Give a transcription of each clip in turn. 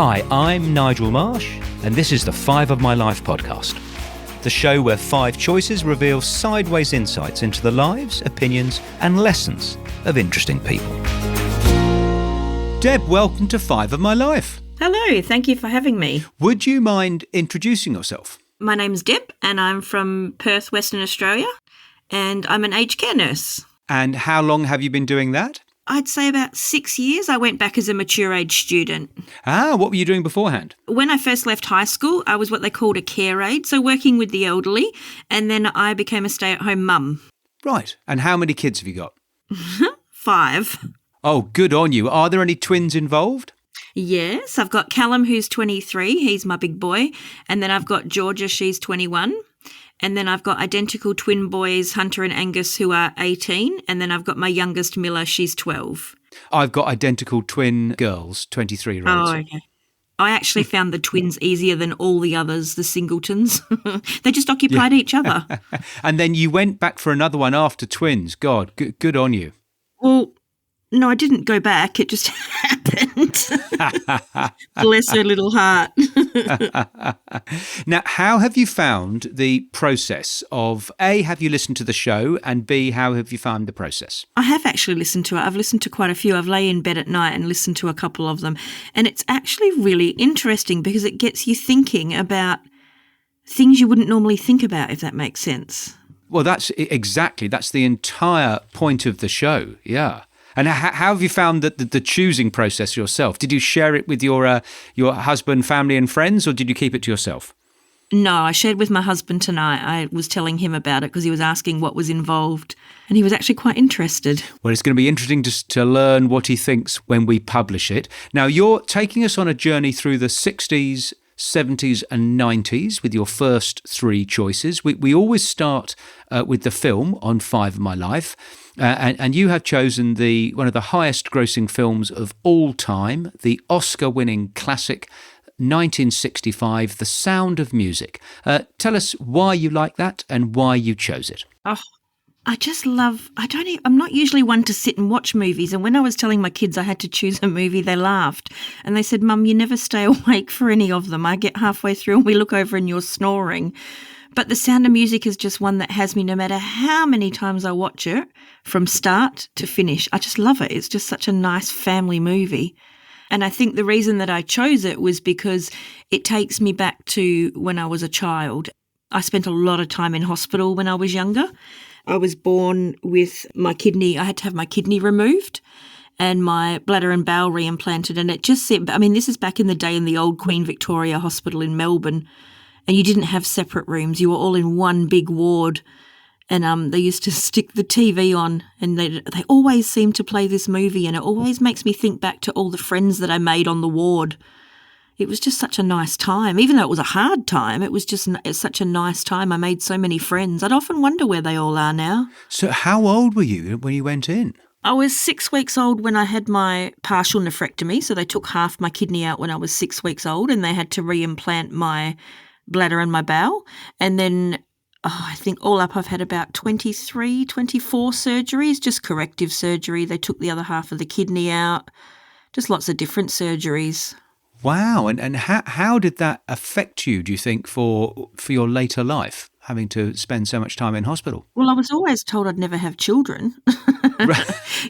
Hi, I'm Nigel Marsh, and this is the 5 of My Life podcast, the show where 5 choices reveal sideways insights into the lives, opinions, and lessons of interesting people. Deb, welcome to 5 of My Life. Hello, thank you for having me. Would you mind introducing yourself? My name's Deb, and I'm from Perth, Western Australia, and I'm an aged care nurse. And how long have you been doing that? I'd say about 6 years. I went back as a mature age student. What were you doing beforehand? When I first left high school, I was what they called a care aide, so working with the elderly, and then I became a stay-at-home mum. Right. And how many kids have you got? 5. Oh, good on you. Are there any twins involved? Yes, I've got Callum, who's 23. He's my big boy. And then I've got Georgia, she's 21. And then I've got identical twin boys, Hunter and Angus, who are 18. And then I've got my youngest, Miller, she's 12. I've got identical twin girls, 23-year-olds. Oh, okay. I actually found the twins easier than all the others, the singletons. They just occupied each other. And then you went back for another one after twins. God, good on you. Well, no, I didn't go back. It just happened. Bless her little heart. Now, how have you found the process of, A, have you listened to the show, and B, how have you found the process? I have actually listened to it. I've listened to quite a few. I've lay in bed at night and listened to a couple of them. And it's actually really interesting because it gets you thinking about things you wouldn't normally think about, if that makes sense. Well, that's the entire point of the show, yeah. And how have you found the choosing process yourself? Did you share it with your husband, family and friends, or did you keep it to yourself? No, I shared with my husband tonight. I was telling him about it because he was asking what was involved, and he was actually quite interested. Well, it's going to be interesting to learn what he thinks when we publish it. Now, you're taking us on a journey through the 60s, 70s and 90s with your first 3 choices. We always start with the film on 5 of My Life. And you have chosen one of the highest grossing films of all time, the Oscar-winning classic 1965, The Sound of Music. Tell us why you like that and why you chose it. Oh, I just love, I'm not usually one to sit and watch movies. And when I was telling my kids I had to choose a movie, they laughed. And they said, Mum, you never stay awake for any of them. I get halfway through and we look over and you're snoring. But The Sound of Music is just one that has me no matter how many times I watch it, from start to finish. I just love it. It's just such a nice family movie. And I think the reason that I chose it was because it takes me back to when I was a child. I spent a lot of time in hospital when I was younger. I was born with I had to have my kidney removed and my bladder and bowel reimplanted. And it just said, this is back in the day in the old Queen Victoria Hospital in Melbourne. And you didn't have separate rooms. You were all in one big ward. And they used to stick the TV on and they always seemed to play this movie. And it always makes me think back to all the friends that I made on the ward. It was just such a nice time. Even though it was a hard time, it's such a nice time. I made so many friends. I'd often wonder where they all are now. So how old were you when you went in? I was 6 weeks old when I had my partial nephrectomy. So they took half my kidney out when I was 6 weeks old and they had to reimplant my bladder and my bowel. And then I think all up I've had about 24 surgeries, just corrective surgery. They took the other half of the kidney out, just lots of different surgeries. Wow. And how did that affect you, do you think, for your later life, having to spend so much time in hospital? Well, I was always told I'd never have children.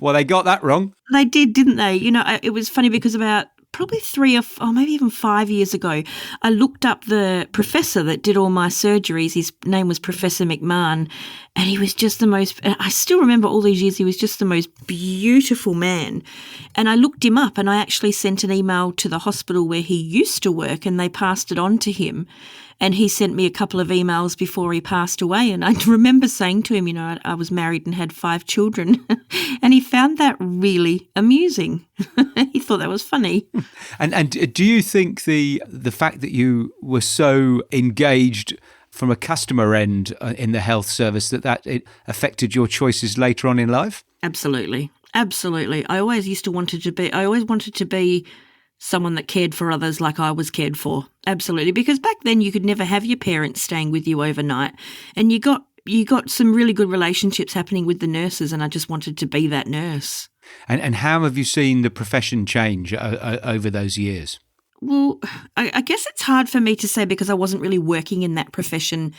Well, they got that wrong. They did, didn't they? It was funny because about probably 3 or maybe even 5 years ago, I looked up the professor that did all my surgeries. His name was Professor McMahon, and he was just the most, I still remember all these years, he was just the most beautiful man. And I looked him up and I actually sent an email to the hospital where he used to work and they passed it on to him. And he sent me a couple of emails before he passed away. And I remember saying to him, I was married and had 5 children. And he found that really amusing. He thought that was funny. And do you think the fact that you were so engaged from a customer end in the health service that it affected your choices later on in life? Absolutely. Absolutely. I always wanted to be someone that cared for others like I was cared for. Absolutely. Because back then you could never have your parents staying with you overnight. And you got some really good relationships happening with the nurses, and I just wanted to be that nurse. And how have you seen the profession change over those years? Well, I guess it's hard for me to say because I wasn't really working in that profession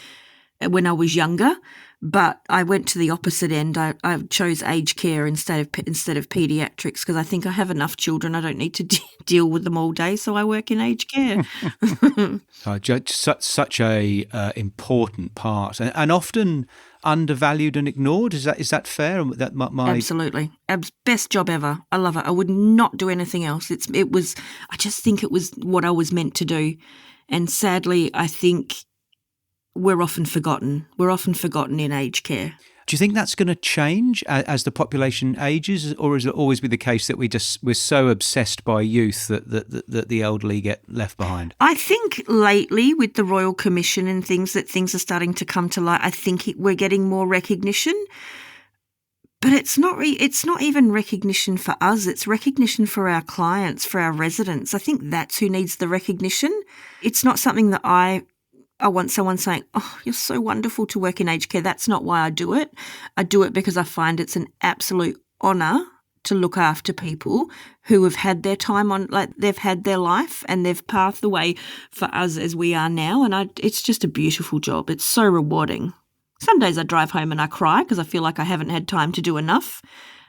when I was younger, but I went to the opposite end. I chose aged care instead of paediatrics because I think I have enough children. I don't need to deal with them all day, so I work in aged care. Such a important part, and often undervalued and ignored. Is that fair? Absolutely, best job ever. I love it. I would not do anything else. I just think it was what I was meant to do, and sadly, I think we're often forgotten. We're often forgotten in aged care. Do you think that's going to change as the population ages, or is it always be the case that we're so obsessed by youth that the elderly get left behind? I think lately with the Royal Commission and things are starting to come to light. I think we're getting more recognition, but it's not even recognition for us. It's recognition for our clients, for our residents. I think that's who needs the recognition. It's not something that I want someone saying, "Oh, you're so wonderful to work in aged care." That's not why I do it. I do it because I find it's an absolute honour to look after people who have had their time on, like they've had their life and they've paved the way for us as we are now. And it's just a beautiful job. It's so rewarding. Some days I drive home and I cry because I feel like I haven't had time to do enough,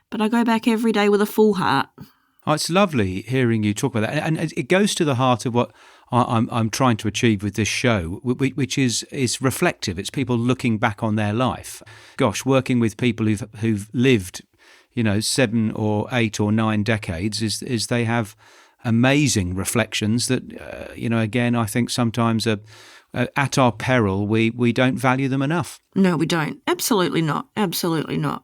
but I go back every day with a full heart. Oh, it's lovely hearing you talk about that, and it goes to the heart of what I'm trying to achieve with this show, which is reflective. It's people looking back on their life. Gosh, working with people who've lived, 7 or 8 or 9 decades, is they have amazing reflections that, again, I think sometimes at our peril, we don't value them enough. No, we don't. Absolutely not. Absolutely not.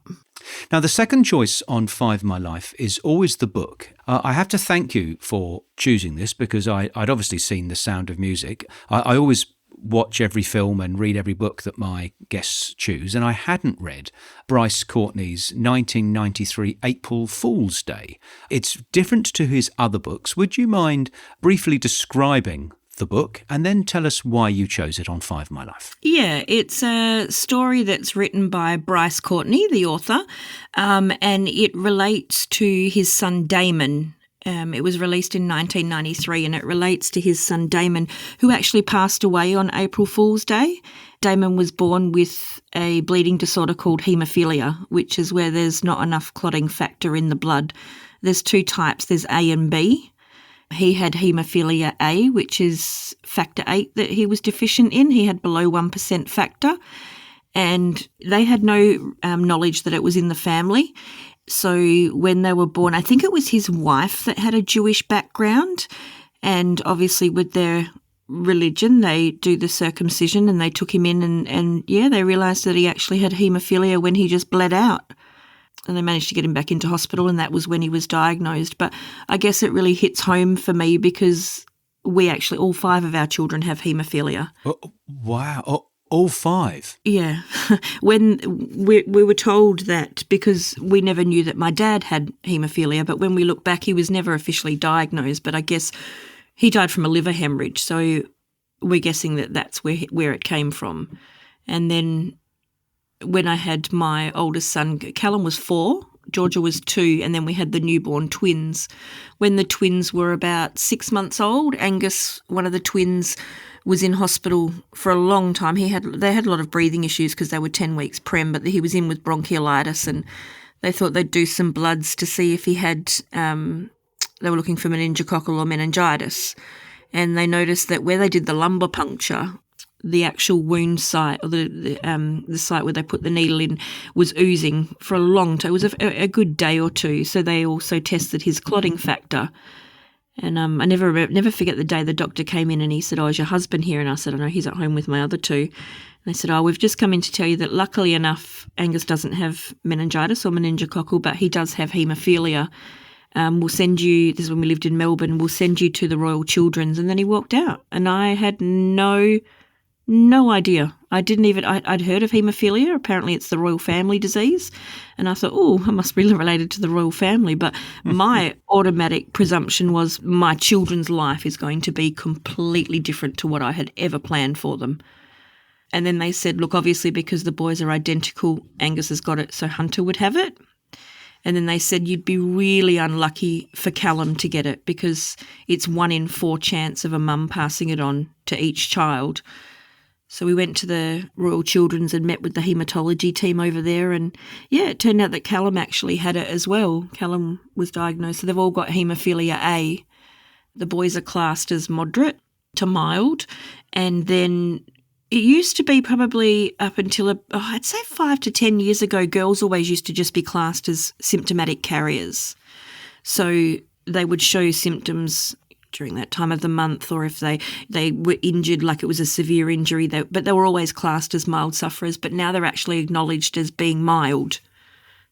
Now, the second choice on 5 My Life is always the book. I have to thank you for choosing this because I'd obviously seen The Sound of Music. I always watch every film and read every book that my guests choose, and I hadn't read Bryce Courtney's 1993 April Fool's Day. It's different to his other books. Would you mind briefly describing the book and then tell us why you chose it on 5 My Life? Yeah, it's a story that's written by Bryce Courtney, the author, and it relates to his son Damon. It was released in 1993 and it relates to his son Damon, who actually passed away on April Fool's Day. Damon was born with a bleeding disorder called haemophilia, which is where there's not enough clotting factor in the blood. There's 2 types, there's A and B. He had haemophilia A, which is factor 8 that he was deficient in. He had below 1% factor, and they had no knowledge that it was in the family. So when they were born, I think it was his wife that had a Jewish background, and obviously with their religion, they do the circumcision and they took him in and they realised that he actually had haemophilia when he just bled out. And they managed to get him back into hospital, and that was when he was diagnosed. But I guess it really hits home for me because we actually, all 5 of our children have haemophilia. Oh, wow. Oh, all 5? Yeah. When we were told that, because we never knew that my dad had haemophilia, but when we look back, he was never officially diagnosed. But I guess he died from a liver hemorrhage, so we're guessing that that's where it came from. And then when I had my oldest son, Callum was 4, Georgia was 2, and then we had the newborn twins. When the twins were about 6 months old, Angus, one of the twins, was in hospital for a long time. They had a lot of breathing issues because they were 10 weeks prem, but he was in with bronchiolitis, and they thought they'd do some bloods to see if he had, they were looking for meningococcal or meningitis. And they noticed that where they did the lumbar puncture, the actual wound site, or the site where they put the needle in, was oozing for a long time. It was a good day or 2. So they also tested his clotting factor. And I never forget the day the doctor came in and he said, "Oh, is your husband here?" And I said, "Oh, no, he's at home with my other 2." And they said, "Oh, we've just come in to tell you that luckily enough, Angus doesn't have meningitis or meningococcal, but he does have haemophilia. We'll send you," this is when we lived in Melbourne, "we'll send you to the Royal Children's." And then he walked out. And I had no idea. I'd heard of haemophilia. Apparently it's the royal family disease. And I thought, oh, I must be related to the royal family. But my automatic presumption was my children's life is going to be completely different to what I had ever planned for them. And then they said, look, obviously because the boys are identical, Angus has got it, so Hunter would have it. And then they said you'd be really unlucky for Callum to get it because it's 1 in 4 chance of a mum passing it on to each child. So we went to the Royal Children's and met with the haematology team over there. And, yeah, it turned out that Callum actually had it as well. Callum was diagnosed. So they've all got haemophilia A. The boys are classed as moderate to mild. And then it used to be probably up until, I'd say 5 to 10 years ago, girls always used to just be classed as symptomatic carriers. So they would show symptoms during that time of the month, or if they were injured, like it was a severe injury, but they were always classed as mild sufferers, but now they're actually acknowledged as being mild.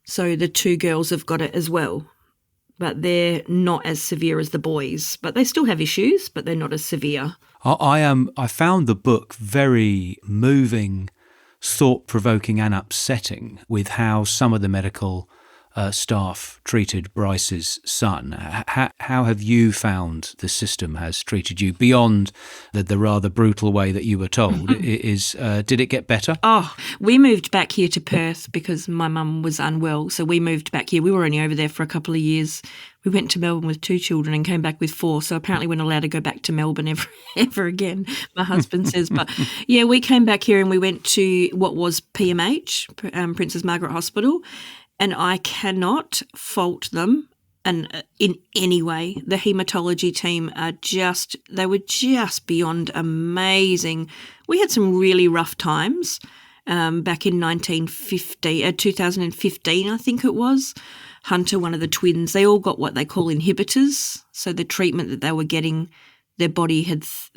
So the 2 girls have got it as well, but they're not as severe as the boys, but they still have issues, but they're not as severe. I found the book very moving, thought-provoking and upsetting with how some of the medical staff treated Bryce's son. How have you found the system has treated you beyond the rather brutal way that you were told? Did it get better? Oh, we moved back here to Perth because my mum was unwell. So we moved back here. We were only over there for a couple of years. We went to Melbourne with 2 children and came back with 4. So apparently we're not allowed to go back to Melbourne ever again, my husband says. But yeah, we came back here and we went to what was PMH, Princess Margaret Hospital. And I cannot fault them in any way. The haematology team they were just beyond amazing. We had some really rough times back in 2015, I think it was. Hunter, one of the twins, they all got what they call inhibitors. So the treatment that they were getting, their body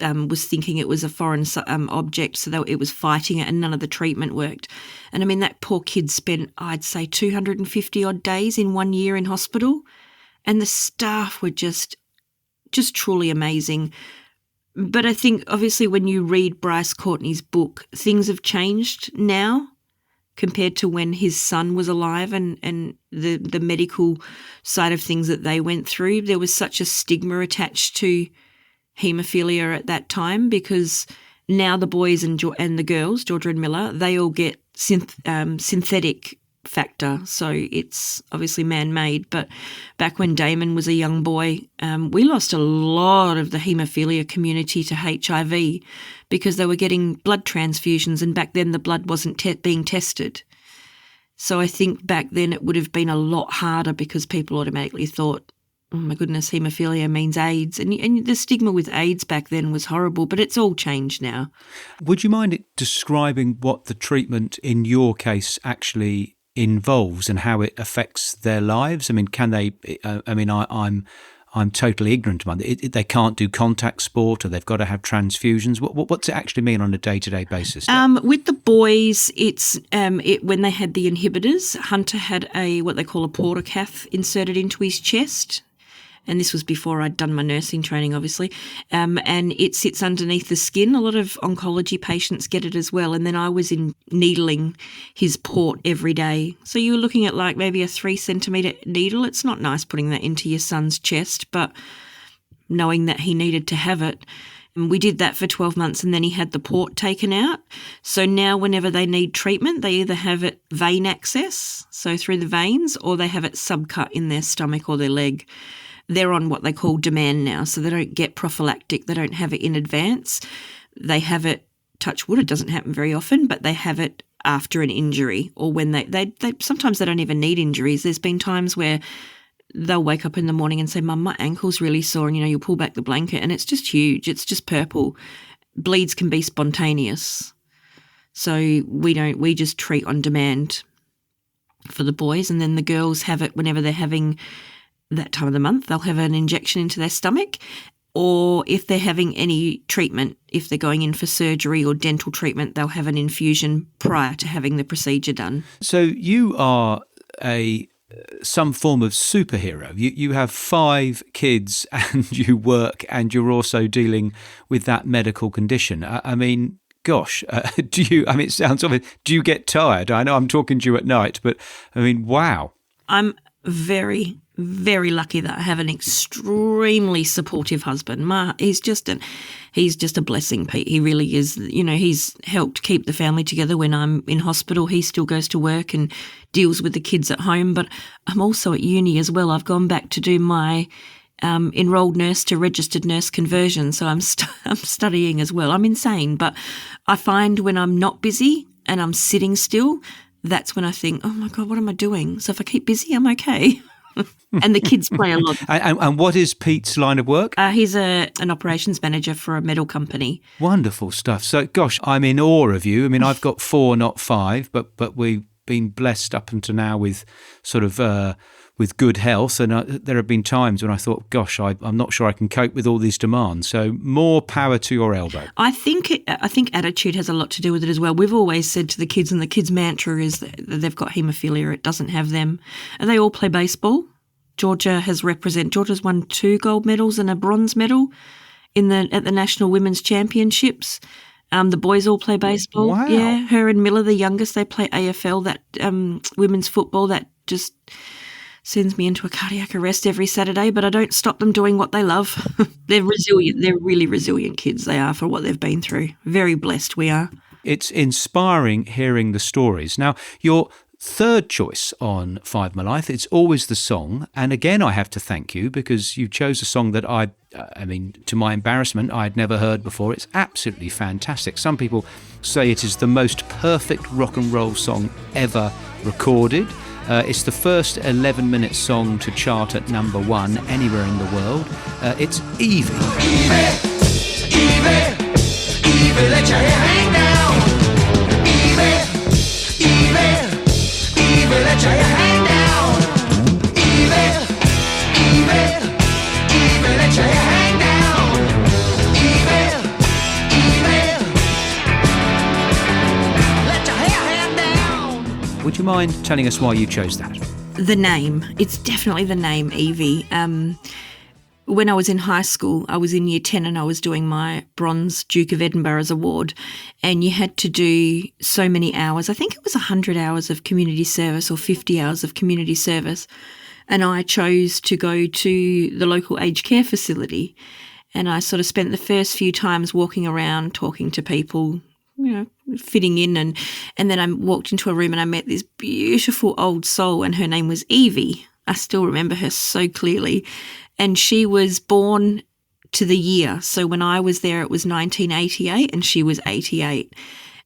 was thinking it was a foreign object, so it was fighting it, and none of the treatment worked. And I mean, that poor kid spent, I'd say, 250 odd days in 1 year in hospital, and the staff were just truly amazing. But I think, obviously, when you read Bryce Courtney's book, things have changed now compared to when his son was alive and the medical side of things that they went through. There was such a stigma attached to haemophilia at that time because now the boys and the girls, Georgia and Miller, they all get synthetic factor. So it's obviously man-made. But back when Damon was a young boy, we lost a lot of the haemophilia community to HIV because they were getting blood transfusions, and back then the blood wasn't being tested. So I think back then it would have been a lot harder because people automatically thought, oh my goodness, haemophilia means AIDS. And the stigma with AIDS back then was horrible, but it's all changed now. Would you mind describing what the treatment in your case actually involves and how it affects their lives? I mean, can they, I'm totally ignorant about it. They can't do contact sport, or they've got to have transfusions. What's it actually mean on a day-to-day basis? With the boys, it's when they had the inhibitors, Hunter had what they call a portacath inserted into his chest. And this was before I'd done my nursing training, obviously, and it sits underneath the skin. A lot of oncology patients get it as well. And then I was needling his port every day. So you were looking at like maybe a 3-centimetre needle. It's not nice putting that into your son's chest, but knowing that he needed to have it. And we did that for 12 months, and then he had the port taken out. So now whenever they need treatment, they either have it vein access, so through the veins, or they have it subcut in their stomach or their leg. They're on what they call demand now, so they don't get prophylactic. They don't have it in advance. They have it, touch wood, it doesn't happen very often, but they have it after an injury, or when they sometimes they don't even need injuries. There's been times where they'll wake up in the morning and say, Mum, my ankle's really sore, and you'll pull back the blanket and it's just huge. It's just purple. Bleeds can be spontaneous. So we just treat on demand for the boys, and then the girls have it whenever they're having that time of the month. They'll have an injection into their stomach, or if they're having any treatment, if they're going in for surgery or dental treatment, they'll have an infusion prior to having the procedure done. So you are some form of superhero. You have 5 kids and you work, and you're also dealing with that medical condition. I mean, gosh, it sounds obvious. Do you get tired? I know I'm talking to you at night, but I mean, wow. I'm very, very lucky that I have an extremely supportive husband. He's just a blessing, Pete. He really is. You know, he's helped keep the family together when I'm in hospital. He still goes to work and deals with the kids at home. But I'm also at uni as well. I've gone back to do my enrolled nurse to registered nurse conversion. So I'm studying as well. I'm insane, but I find when I'm not busy and I'm sitting still, that's when I think, oh my God, what am I doing? So if I keep busy, I'm okay. And the kids play a lot. And what is Pete's line of work? He's an operations manager for a metal company. Wonderful stuff. So, gosh, I'm in awe of you. I mean, I've got 4, not 5, but we've been blessed up until now with sort of with good health. And there have been times when I thought, gosh, I'm not sure I can cope with all these demands. So more power to your elbow. I think attitude has a lot to do with it as well. We've always said to the kids, and the kids' mantra is that they've got haemophilia. It doesn't have them. And they all play baseball. Georgia's won 2 gold medals and a bronze medal at the National Women's Championships. The boys all play baseball. Wow. Yeah, her and Miller, the youngest, they play AFL, that women's football. That just sends me into a cardiac arrest every Saturday, but I don't stop them doing what they love. They're resilient. They're really resilient kids, they are, for what they've been through. Very blessed we are. It's inspiring hearing the stories. Now, your third choice on Five My Life, it's always the song. And again, I have to thank you because you chose a song that I mean, to my embarrassment, I'd never heard before. It's absolutely fantastic. Some people say it is the most perfect rock and roll song ever recorded. It's the first 11-minute song to chart at number 1 anywhere in the world. It's Evie. Evie, Evie, Evie, let your hair hang down. Evie, Evie, Evie, let your hair hang down. Evie, Evie, Evie, let your hair hang down. Evie, Evie, let your hair hang down. Would you mind telling us why you chose that? The name. It's definitely the name, Evie. When I was in high school, I was in year 10 and I was doing my Bronze Duke of Edinburgh's award, and you had to do so many hours. I think it was 100 hours of community service or 50 hours of community service. And I chose to go to the local aged care facility. And I sort of spent the first few times walking around, talking to people, you know, fitting in. And then I walked into a room and I met this beautiful old soul, and her name was Evie. I still remember her so clearly. And she was born to the year. So when I was there, it was 1988 and she was 88.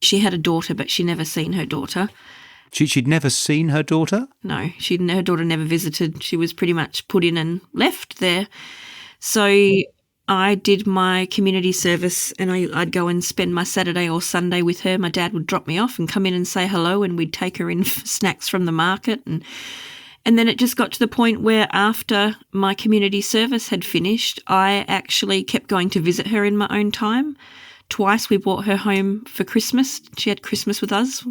She had a daughter, but she'd never seen her daughter. She'd never seen her daughter? No, her daughter never visited. She was pretty much put in and left there. So I did my community service, and I'd go and spend my Saturday or Sunday with her. My dad would drop me off and come in and say hello, and we'd take her in for snacks from the market. And then it just got to the point where after my community service had finished, I actually kept going to visit her in my own time. Twice we brought her home for Christmas. She had Christmas with us,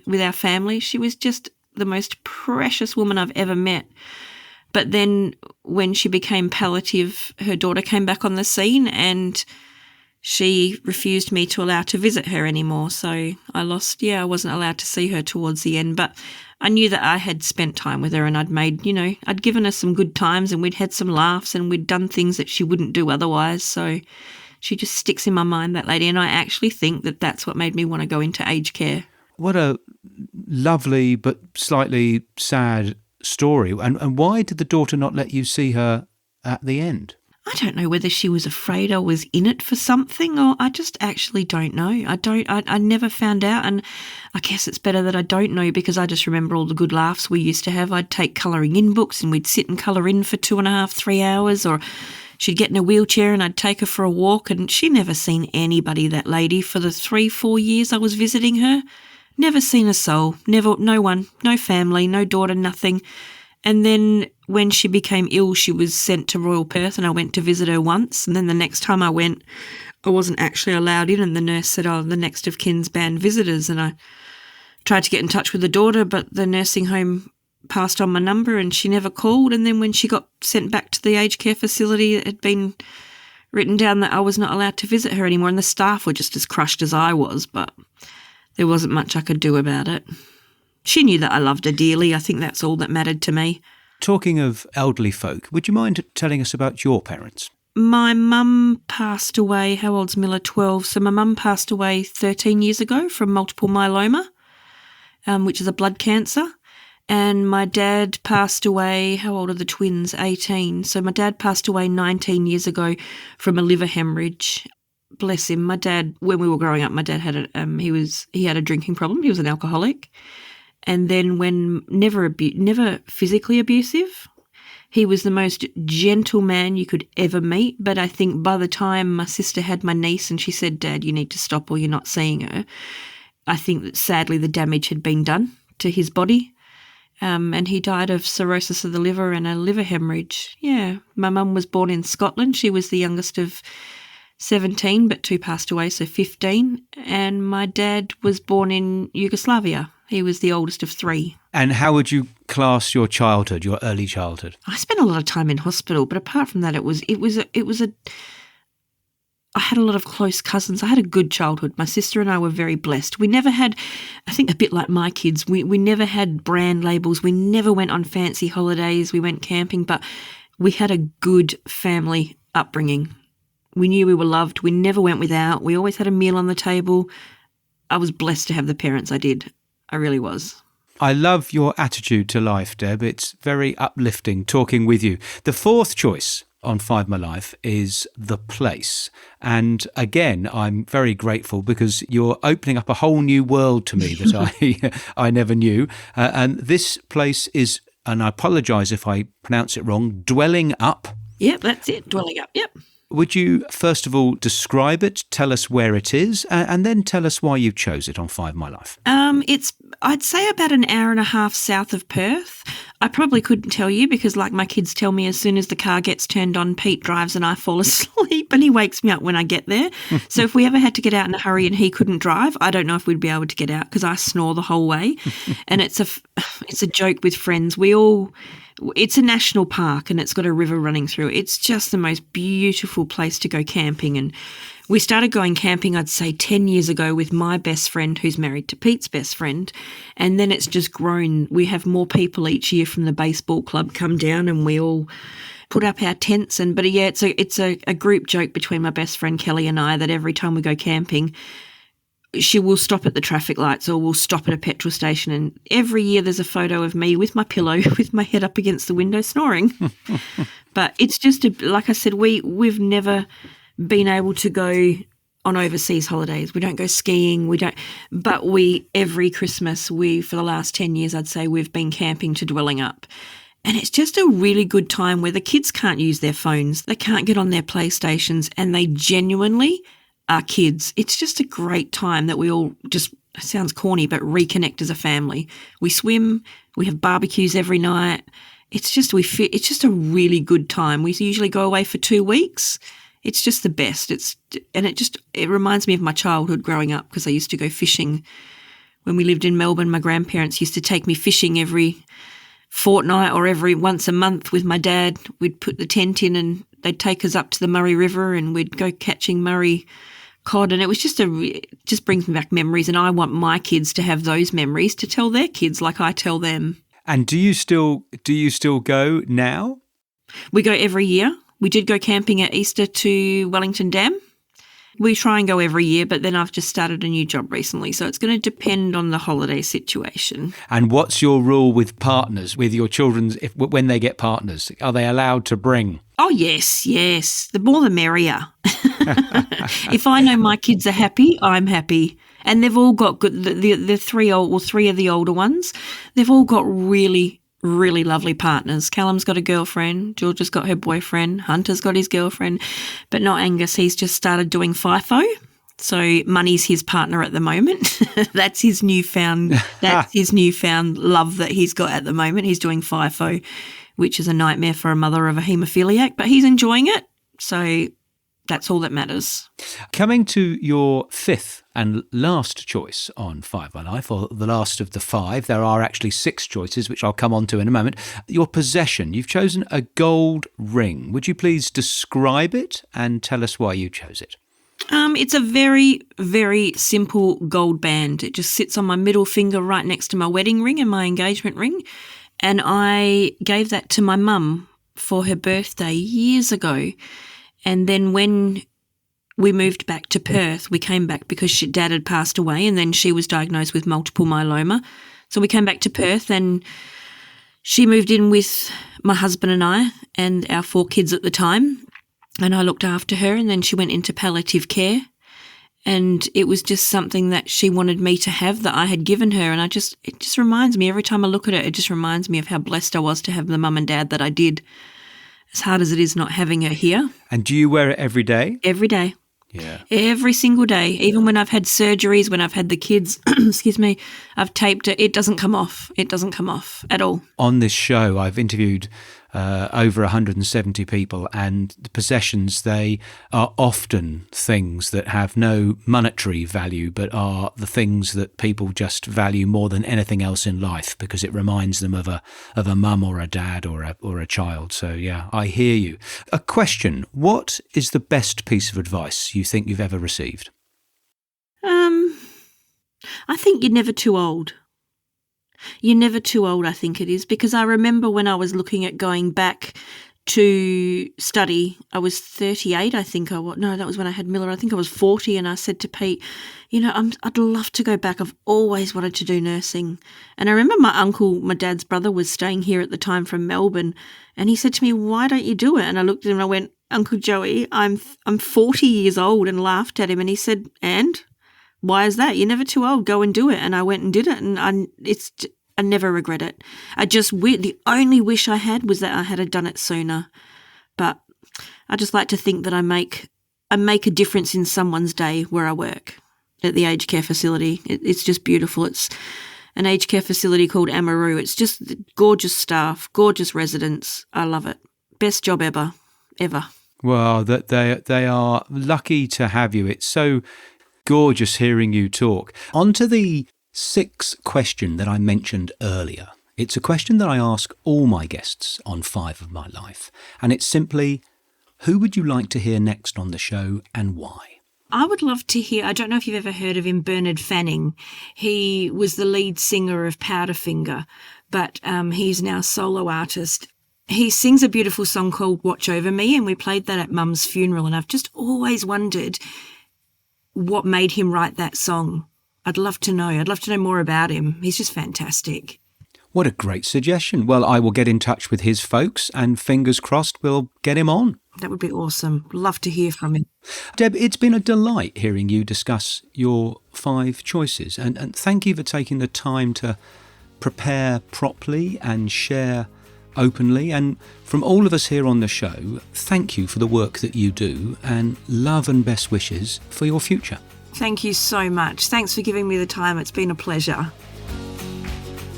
with our family. She was just the most precious woman I've ever met. But then when she became palliative, her daughter came back on the scene and she refused me to allow to visit her anymore. So I wasn't allowed to see her towards the end. But I knew that I had spent time with her and I'd given her some good times and we'd had some laughs and we'd done things that she wouldn't do otherwise. So she just sticks in my mind, that lady. And I actually think that that's what made me want to go into aged care. What a lovely but slightly sad story. And why did the daughter not let you see her at the end? I don't know whether she was afraid I was in it for something, or I just actually don't know. I never found out, and I guess it's better that I don't know, because I just remember all the good laughs we used to have. I'd take colouring in books and we'd sit and colour in for 2.5, 3 hours, or she'd get in a wheelchair and I'd take her for a walk, and she never seen anybody, that lady, for the 3-4 years I was visiting her. Never seen a soul, no one, no family, no daughter, nothing. And then when she became ill, she was sent to Royal Perth and I went to visit her once. And then the next time I went, I wasn't actually allowed in, and the nurse said, the next of kin's banned visitors. And I tried to get in touch with the daughter, but the nursing home passed on my number and she never called. And then when she got sent back to the aged care facility, it had been written down that I was not allowed to visit her anymore, and the staff were just as crushed as I was, but there wasn't much I could do about it. She knew that I loved her dearly. I think that's all that mattered to me. Talking of elderly folk, would you mind telling us about your parents? My mum passed away, how old's Miller? 12. So my mum passed away 13 years ago from multiple myeloma, which is a blood cancer. And my dad passed away, how old are the twins? 18. So my dad passed away 19 years ago from a liver hemorrhage. Bless him. My dad, when we were growing up, my dad had he had a drinking problem. He was an alcoholic. And then when never physically abusive, he was the most gentle man you could ever meet. But I think by the time my sister had my niece and she said, Dad, you need to stop or you're not seeing her, I think that sadly the damage had been done to his body. And he died of cirrhosis of the liver and a liver hemorrhage. Yeah, my mum was born in Scotland. She was the youngest of 17, but 2 passed away, so 15. And my dad was born in Yugoslavia. He was the oldest of 3. And how would you class your childhood, your early childhood? I spent a lot of time in hospital, but apart from that, I had a lot of close cousins. I had a good childhood. My sister and I were very blessed. We never had, I think a bit like my kids, we never had brand labels. We never went on fancy holidays. We went camping, but we had a good family upbringing. We knew we were loved. We never went without. We always had a meal on the table. I was blessed to have the parents I did. I really was. I love your attitude to life, Deb. It's very uplifting talking with you. The 4th choice on Five My Life is the place. And again, I'm very grateful because you're opening up a whole new world to me that I never knew. And this place is, and I apologise if I pronounce it wrong, Dwelling Up. Yep, that's it. Dwelling Up, yep. Would you first of all describe it, tell us where it is, and then tell us why you chose it on Five My Life? It's, I'd say, about an hour and a half south of Perth. I probably couldn't tell you because, like my kids tell me, as soon as the car gets turned on, Pete drives and I fall asleep and he wakes me up when I get there. So if we ever had to get out in a hurry and he couldn't drive, I don't know if we'd be able to get out because I snore the whole way. And it's a joke with friends. It's a national park and it's got a river running through it. It's just the most beautiful place to go camping. And we started going camping, I'd say 10 years ago with my best friend who's married to Pete's best friend. And then it's just grown. We have more people each year from the baseball club come down and we all put up our tents. It's a group joke between my best friend Kelly and I that every time we go camping, she will stop at the traffic lights or we'll stop at a petrol station. And every year there's a photo of me with my pillow, with my head up against the window snoring. But it's just, like I said, we've never been able to go on overseas holidays. We don't go skiing. But every Christmas, for the last 10 years, I'd say we've been camping to Dwelling Up. And it's just a really good time where the kids can't use their phones. They can't get on their PlayStations and they genuinely are kids. It's just a great time that we all just, it sounds corny, but reconnect as a family. We swim, we have barbecues every night. It's just a really good time. We usually go away for 2 weeks. It's just the best. It reminds me of my childhood growing up because I used to go fishing. When we lived in Melbourne, my grandparents used to take me fishing every fortnight or every once a month with my dad. We'd put the tent in and they'd take us up to the Murray River and we'd go catching Murray cod, and it was just brings me back memories, and I want my kids to have those memories to tell their kids like I tell them. And do you still go now? We go every year. We did go camping at Easter to Wellington Dam. We try and go every year, but then I've just started a new job recently, so it's going to depend on the holiday situation. And what's your rule with partners, with your children, when they get partners? Are they allowed to bring? Oh, yes. The more the merrier. If I know my kids are happy, I'm happy. And they've all got good, the three of the older ones, they've all got really, really lovely partners. Callum's got a girlfriend, Georgia's got her boyfriend, Hunter's got his girlfriend, but not Angus. He's just started doing FIFO. So Money's his partner at the moment. That's his newfound love that he's got at the moment. He's doing FIFO, which is a nightmare for a mother of a haemophiliac, but he's enjoying it. So that's all that matters. Coming to your 5th and last choice on Five My Life, or the last of the 5, there are actually 6 choices, which I'll come on to in a moment. Your possession, you've chosen a gold ring. Would you please describe it and tell us why you chose it? It's a very, very simple gold band. It just sits on my middle finger right next to my wedding ring and my engagement ring. And I gave that to my mum for her birthday years ago. And then when we moved back to Perth, we came back because Dad had passed away, and then she was diagnosed with multiple myeloma. So we came back to Perth, and she moved in with my husband and I and our 4 kids at the time, and I looked after her, and then she went into palliative care, and it was just something that she wanted me to have that I had given her, and it just reminds me, every time I look at it just reminds me of how blessed I was to have the mum and dad that I did, as hard as it is not having her here. And do you wear it every day? Every day. Yeah. Every single day, even when I've had surgeries, when I've had the kids, excuse me, I've taped it. It doesn't come off. It doesn't come off at all. On this show, I've interviewed over 170 people, and the possessions, they are often things that have no monetary value, but are the things that people just value more than anything else in life, because it reminds them of a mum or a dad or a child. So yeah, I hear you. A question: what is the best piece of advice you think you've ever received? I think you're never too old. You're never too old, I think it is, because I remember when I was looking at going back to study, I was 38, I think I was. No, that was when I had Miller. I think I was 40, and I said to Pete, I'd love to go back. I've always wanted to do nursing. And I remember my uncle, my dad's brother, was staying here at the time from Melbourne, and he said to me, "Why don't you do it?" And I looked at him and I went, "Uncle Joey, I'm 40 years old," and laughed at him. And he said, "And? Why is that? You're never too old. Go and do it." And I went and did it, and I never regret it. The only wish I had was that I had done it sooner. But I just like to think that I make a difference in someone's day where I work at the aged care facility. It's just beautiful. It's an aged care facility called Amaroo. It's just gorgeous staff, gorgeous residents. I love it. Best job ever. Well, that they are lucky to have you. It's so gorgeous hearing you talk. On to the 6th question that I mentioned earlier. It's a question that I ask all my guests on 5 of My Life, and it's simply, who would you like to hear next on the show and why? I would love to hear, I don't know if you've ever heard of him, Bernard Fanning. He was the lead singer of Powderfinger, but he's now a solo artist. He sings a beautiful song called Watch Over Me, and we played that at Mum's funeral, and I've just always wondered what made him write that song. I'd love to know. I'd love to know more about him. He's just fantastic. What a great suggestion. Well, I will get in touch with his folks, and fingers crossed we'll get him on. That would be awesome. Love to hear from him. Deb, it's been a delight hearing you discuss your 5 choices, and thank you for taking the time to prepare properly and share openly. And from all of us here on the show, thank you for the work that you do, and love and best wishes for your future. Thank you so much. Thanks for giving me the time. It's been a pleasure.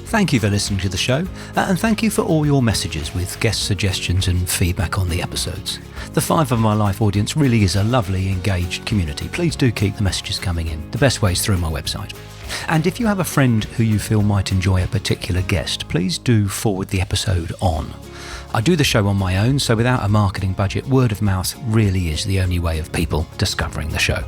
Thank you for listening to the show, and thank you for all your messages with guest suggestions and feedback on the episodes. The 5 of My Life audience really is a lovely, engaged community. Please do keep the messages coming in. The best way is through my website. And if you have a friend who you feel might enjoy a particular guest, please do forward the episode on. I do the show on my own, so without a marketing budget, word of mouth really is the only way of people discovering the show.